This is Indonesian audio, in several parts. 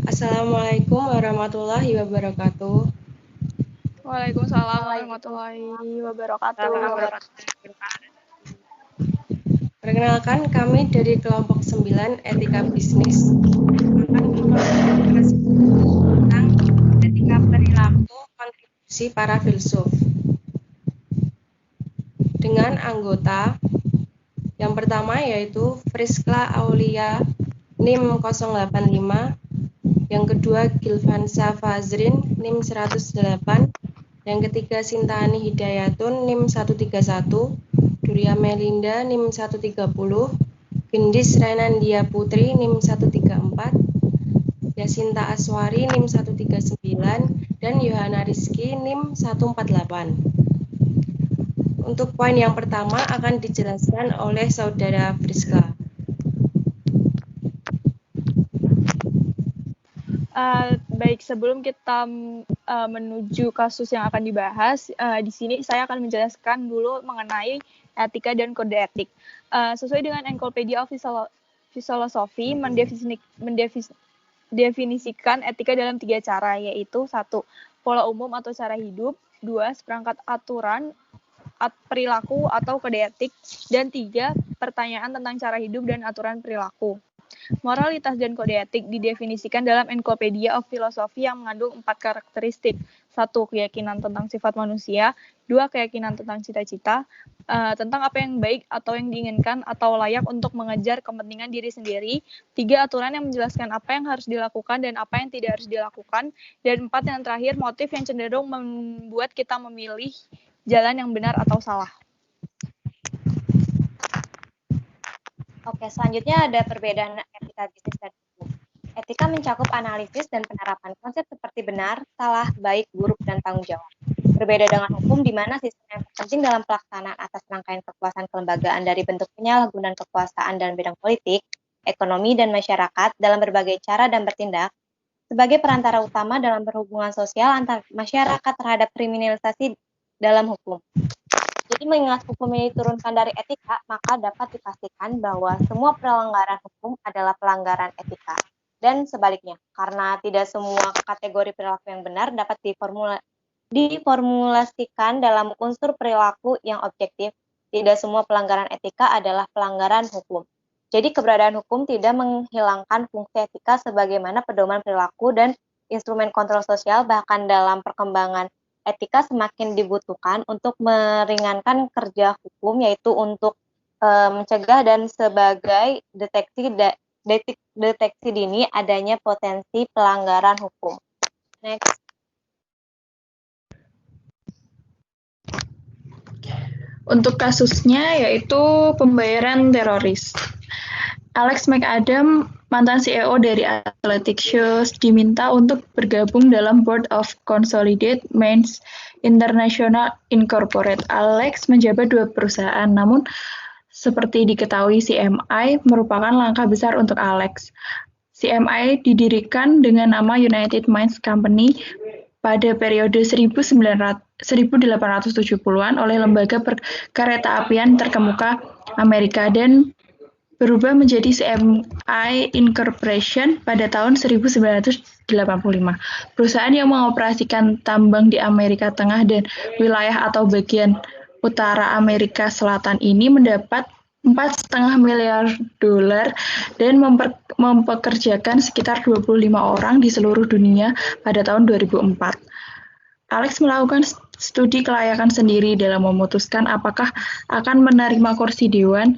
Assalamualaikum warahmatullahi wabarakatuh. Waalaikumsalam warahmatullahi wabarakatuh. Perkenalkan, kami dari kelompok 9 Etika Bisnis akan membahas tentang etika perilaku kontribusi para filsuf dengan anggota yang pertama yaitu Friskla Aulia NIM 085, yang kedua Gilvansa Fazrin NIM 108, yang ketiga Sintani Hidayatun NIM 131, Duria Melinda NIM 130, Gendis Renandia Putri NIM 134, Yasinta Aswari NIM 139, dan Yohana Rizky NIM 148. Untuk poin yang pertama akan dijelaskan oleh Saudara Friska. Baik, sebelum kita menuju kasus yang akan dibahas, di sini saya akan menjelaskan dulu mengenai etika dan kode etik. Sesuai dengan Encyclopedia of Philosophy, mendefinisikan etika dalam 3 cara, yaitu 1. Pola umum atau cara hidup, 2. Seperangkat aturan, perilaku atau kode etik, dan 3. Pertanyaan tentang cara hidup dan aturan perilaku. Moralitas dan kode etik didefinisikan dalam Encyclopedia of Philosophy yang mengandung 4 karakteristik. 1. Keyakinan tentang sifat manusia. 2. Keyakinan tentang cita-cita, tentang apa yang baik atau yang diinginkan atau layak untuk mengejar kepentingan diri sendiri. 3. Aturan yang menjelaskan apa yang harus dilakukan dan apa yang tidak harus dilakukan. Dan 4. yang terakhir, motif yang cenderung membuat kita memilih jalan yang benar atau salah. Oke, selanjutnya ada perbedaan etika bisnis dan hukum. Etika mencakup analisis dan penerapan konsep seperti benar, salah, baik, buruk, dan tanggung jawab. Berbeda dengan hukum, di mana sistem yang terpenting dalam pelaksanaan atas rangkaian kekuasaan kelembagaan dari bentuk penyalahgunaan kekuasaan dalam bidang politik, ekonomi, dan masyarakat dalam berbagai cara dan bertindak sebagai perantara utama dalam berhubungan sosial antar masyarakat terhadap kriminalisasi dalam hukum. Jadi mengingat hukum ini diturunkan dari etika, maka dapat dipastikan bahwa semua pelanggaran hukum adalah pelanggaran etika. Dan sebaliknya, karena tidak semua kategori perilaku yang benar dapat diformulasikan dalam unsur perilaku yang objektif, tidak semua pelanggaran etika adalah pelanggaran hukum. Jadi keberadaan hukum tidak menghilangkan fungsi etika sebagaimana pedoman perilaku dan instrumen kontrol sosial, bahkan dalam perkembangan etika semakin dibutuhkan untuk meringankan kerja hukum, yaitu untuk mencegah dan sebagai deteksi dini adanya potensi pelanggaran hukum. Next. Untuk kasusnya yaitu pembayaran teroris. Alex McAdam, mantan CEO dari Athletic Shoes, diminta untuk bergabung dalam Board of Consolidated Mines International Incorporated. Alex menjabat 2 perusahaan, namun seperti diketahui CMI merupakan langkah besar untuk Alex. CMI didirikan dengan nama United Mines Company pada periode 1870-an oleh lembaga perkereta-apian terkemuka Amerika dan berubah menjadi CMI Incorporation pada tahun 1985. Perusahaan yang mengoperasikan tambang di Amerika Tengah dan wilayah atau bagian utara Amerika Selatan ini mendapat $4,5 miliar dan mempekerjakan sekitar 25 orang di seluruh dunia pada tahun 2004. Alex melakukan studi kelayakan sendiri dalam memutuskan apakah akan menerima kursi dewan.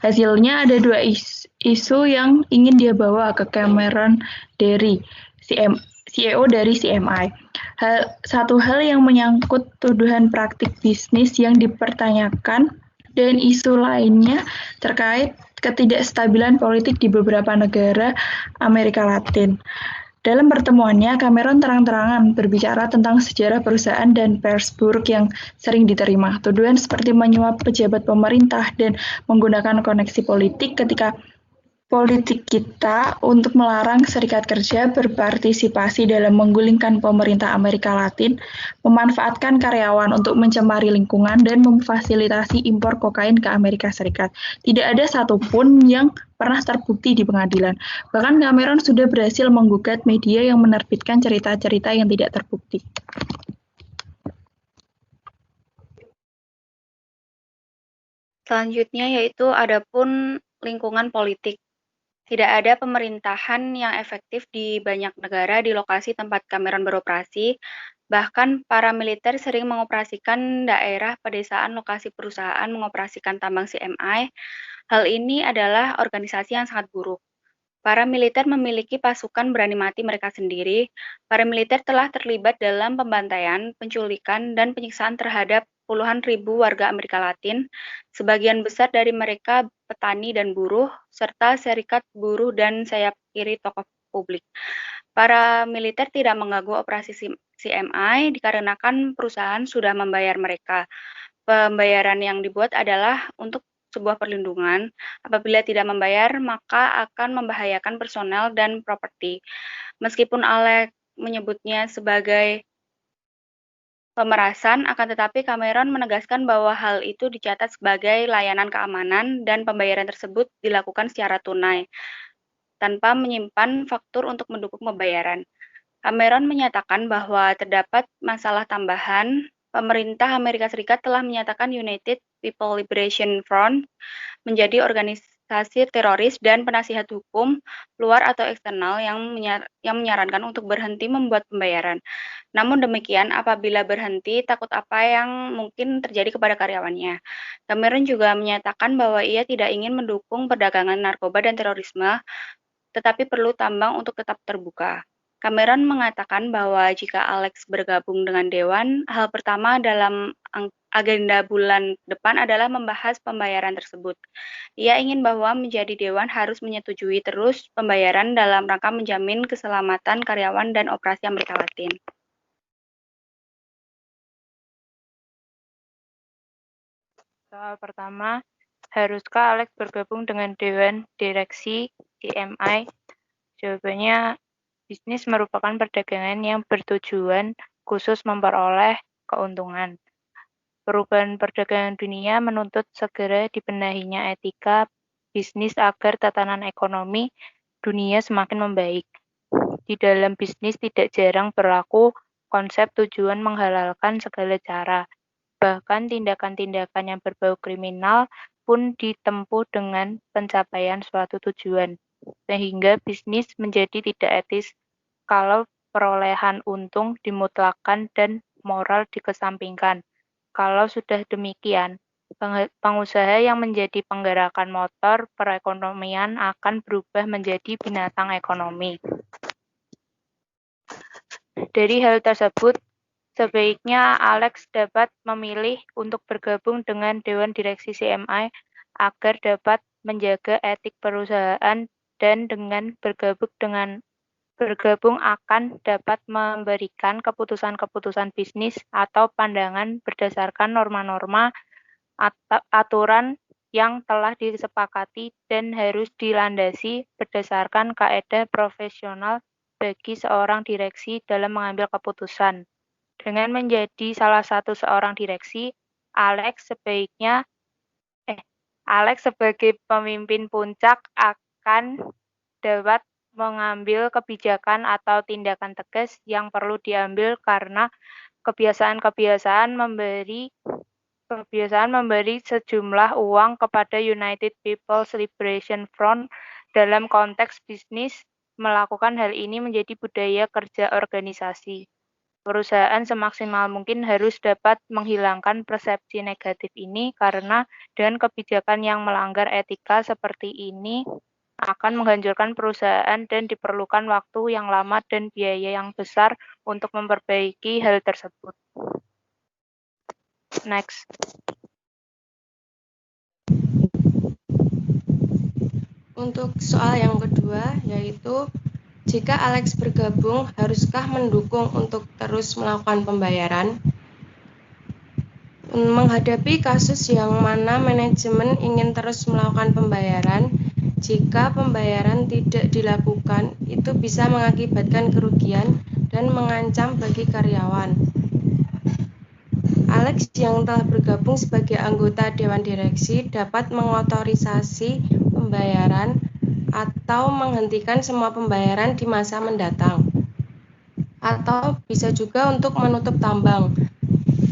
Hasilnya ada 2 isu yang ingin dia bawa ke Cameron Dery, CEO dari CMI. Satu hal yang menyangkut tuduhan praktik bisnis yang dipertanyakan, dan isu lainnya terkait ketidakstabilan politik di beberapa negara Amerika Latin. Dalam pertemuannya, Cameron terang-terangan berbicara tentang sejarah perusahaan dan pers buruk yang sering diterima. Tuduhan seperti menyuap pejabat pemerintah dan menggunakan koneksi politik ketika politik kita untuk melarang serikat kerja berpartisipasi dalam menggulingkan pemerintah Amerika Latin, memanfaatkan karyawan untuk mencemari lingkungan, dan memfasilitasi impor kokain ke Amerika Serikat. Tidak ada satupun yang pernah terbukti di pengadilan. Bahkan Cameron sudah berhasil menggugat media yang menerbitkan cerita-cerita yang tidak terbukti. Selanjutnya yaitu adapun lingkungan politik. Tidak ada pemerintahan yang efektif di banyak negara di lokasi tempat Cameron beroperasi. Bahkan para militer sering mengoperasikan daerah pedesaan lokasi perusahaan mengoperasikan tambang CMI. Hal ini adalah organisasi yang sangat buruk. Para militer memiliki pasukan berani mati mereka sendiri. Para militer telah terlibat dalam pembantaian, penculikan, dan penyiksaan terhadap puluhan ribu warga Amerika Latin. Sebagian besar dari mereka petani dan buruh, serta serikat buruh dan sayap kiri tokoh publik. Para militer tidak mengganggu operasi CMI dikarenakan perusahaan sudah membayar mereka. Pembayaran yang dibuat adalah untuk sebuah perlindungan. Apabila tidak membayar, maka akan membahayakan personel dan properti. Meskipun Alex menyebutnya sebagai pemerasan, akan tetapi Cameron menegaskan bahwa hal itu dicatat sebagai layanan keamanan dan pembayaran tersebut dilakukan secara tunai, tanpa menyimpan faktur untuk mendukung pembayaran. Cameron menyatakan bahwa terdapat masalah tambahan. Pemerintah Amerika Serikat telah menyatakan United People Liberation Front menjadi organisasi teroris dan penasihat hukum luar atau eksternal yang menyarankan untuk berhenti membuat pembayaran. Namun demikian, apabila berhenti, takut apa yang mungkin terjadi kepada karyawannya. Cameron juga menyatakan bahwa ia tidak ingin mendukung perdagangan narkoba dan terorisme, tetapi perlu tambang untuk tetap terbuka. Cameron mengatakan bahwa jika Alex bergabung dengan Dewan, hal pertama dalam agenda bulan depan adalah membahas pembayaran tersebut. Ia ingin bahwa menjadi Dewan harus menyetujui terus pembayaran dalam rangka menjamin keselamatan karyawan dan operasi Amerika Latin. Soal pertama, haruskah Alex bergabung dengan Dewan Direksi CMI? Jawabannya, bisnis merupakan perdagangan yang bertujuan khusus memperoleh keuntungan. Perubahan perdagangan dunia menuntut segera dibenahinya etika bisnis agar tatanan ekonomi dunia semakin membaik. Di dalam bisnis tidak jarang berlaku konsep tujuan menghalalkan segala cara. Bahkan tindakan-tindakan yang berbau kriminal pun ditempuh dengan pencapaian suatu tujuan. Sehingga bisnis menjadi tidak etis kalau perolehan untung dimutlakkan dan moral dikesampingkan. Kalau sudah demikian, pengusaha yang menjadi penggerakan motor perekonomian akan berubah menjadi binatang ekonomi. Dari hal tersebut, sebaiknya Alex dapat memilih untuk bergabung dengan Dewan Direksi CMI agar dapat menjaga etik perusahaan dan dengan bergabung akan dapat memberikan keputusan-keputusan bisnis atau pandangan berdasarkan norma-norma aturan yang telah disepakati dan harus dilandasi berdasarkan kaedah profesional bagi seorang direksi dalam mengambil keputusan. Dengan menjadi salah satu seorang direksi, Alex sebagai pemimpin puncak akan dapat mengambil kebijakan atau tindakan tegas yang perlu diambil karena kebiasaan memberi sejumlah uang kepada United People's Liberation Front dalam konteks bisnis. Melakukan hal ini menjadi budaya kerja organisasi. Perusahaan semaksimal mungkin harus dapat menghilangkan persepsi negatif ini karena dengan kebijakan yang melanggar etika seperti ini akan menghancurkan perusahaan dan diperlukan waktu yang lama dan biaya yang besar untuk memperbaiki hal tersebut. Next. Untuk soal yang kedua, yaitu jika Alex bergabung, haruskah mendukung untuk terus melakukan pembayaran? Menghadapi kasus yang mana manajemen ingin terus melakukan pembayaran, Jika pembayaran tidak dilakukan, itu bisa mengakibatkan kerugian dan mengancam bagi karyawan. Alex yang telah bergabung sebagai anggota Dewan Direksi dapat mengotorisasi pembayaran atau menghentikan semua pembayaran di masa mendatang. Atau bisa juga untuk menutup tambang.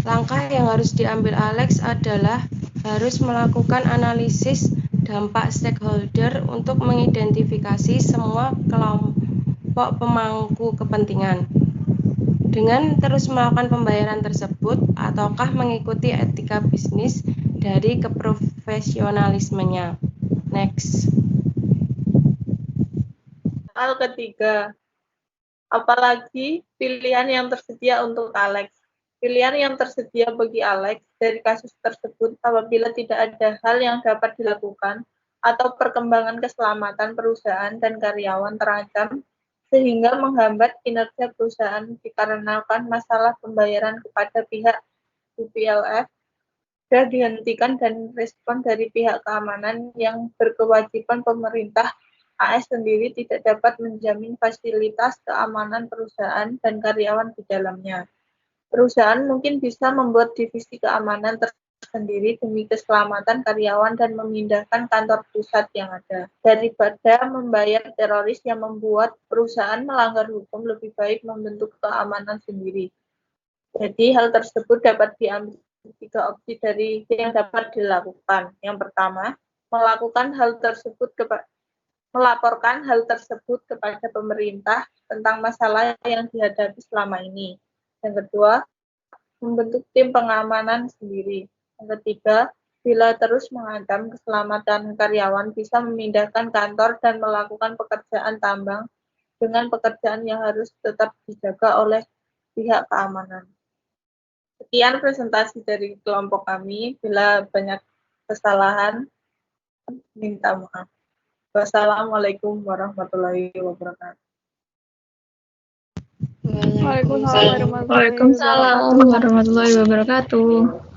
Langkah yang harus diambil Alex adalah harus melakukan analisis dampak stakeholder untuk mengidentifikasi semua kelompok pemangku kepentingan. Dengan terus melakukan pembayaran tersebut, ataukah mengikuti etika bisnis dari keprofesionalismenya. Next. Soal ketiga, apalagi pilihan yang tersedia untuk Alex. Pilihan yang tersedia bagi Alex dari kasus tersebut apabila tidak ada hal yang dapat dilakukan atau perkembangan keselamatan perusahaan dan karyawan terancam sehingga menghambat kinerja perusahaan dikarenakan masalah pembayaran kepada pihak UPLF sudah dihentikan dan respon dari pihak keamanan yang berkewajiban pemerintah AS sendiri tidak dapat menjamin fasilitas keamanan perusahaan dan karyawan di dalamnya. Perusahaan mungkin bisa membuat divisi keamanan tersendiri demi keselamatan karyawan dan memindahkan kantor pusat yang ada. Daripada membayar teroris yang membuat perusahaan melanggar hukum, lebih baik membentuk keamanan sendiri. Jadi hal tersebut dapat diambil 3 opsi dari yang dapat dilakukan. Yang pertama, melaporkan hal tersebut kepada pemerintah tentang masalah yang dihadapi selama ini. Yang kedua, membentuk tim pengamanan sendiri. Yang ketiga, bila terus mengancam keselamatan karyawan, bisa memindahkan kantor dan melakukan pekerjaan tambang dengan pekerjaan yang harus tetap dijaga oleh pihak keamanan. Sekian presentasi dari kelompok kami. Bila banyak kesalahan, minta maaf. Wassalamualaikum warahmatullahi wabarakatuh. Waalaikumsalam warahmatullahi Waalaikumsalam warahmatullahi wabarakatuh.